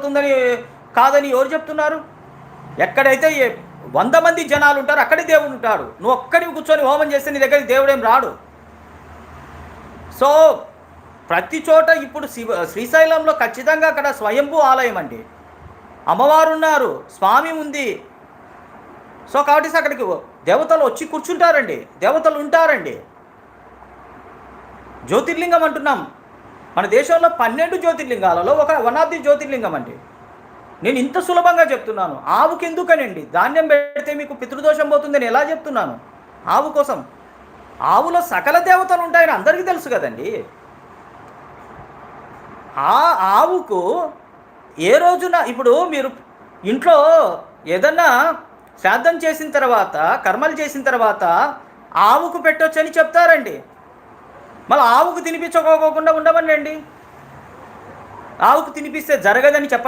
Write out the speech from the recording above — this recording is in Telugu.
అవుతుందని కాదని ఎవరు చెప్తున్నారు? ఎక్కడైతే 100 మంది జనాలు ఉంటారు అక్కడే దేవుడు ఉంటాడు. నువ్వు ఒక్కడివి కూర్చొని హోమం చేస్తే నీ దగ్గరికి దేవుడేం రాడు. సో ప్రతి చోట ఇప్పుడు శ్రీశైలంలో ఖచ్చితంగా అక్కడ స్వయంభూ ఆలయం అండి. అమ్మవారు ఉన్నారు, స్వామి ఉంది. సో కాబట్టి అక్కడికి దేవతలు వచ్చి కూర్చుంటారండి, దేవతలు ఉంటారండి. జ్యోతిర్లింగం అంటున్నాం. మన దేశంలో 12 జ్యోతిర్లింగాలలో వన్ ఆఫ్ ది జ్యోతిర్లింగం అండి. నేను ఇంత సులభంగా చెప్తున్నాను. ఆవుకి ఎందుకనండి ధాన్యం పెడితే మీకు పితృదోషం పోతుందని ఎలా చెప్తున్నాను? ఆవు కోసం. ఆవులో సకల దేవతలు ఉంటాయని అందరికీ తెలుసు కదండి. ఆ ఆవుకు ఏ రోజున ఇప్పుడు మీరు ఇంట్లో ఏదన్నా శ్రాద్ధం చేసిన తర్వాత, కర్మలు చేసిన తర్వాత ఆవుకు పెట్టొచ్చని చెప్తారండి. మళ్ళీ ఆవుకు తినిపించుకోకుండా ఉండమనండి. ఆవుకు తినిపిస్తే జరగదని చెప్పడానికి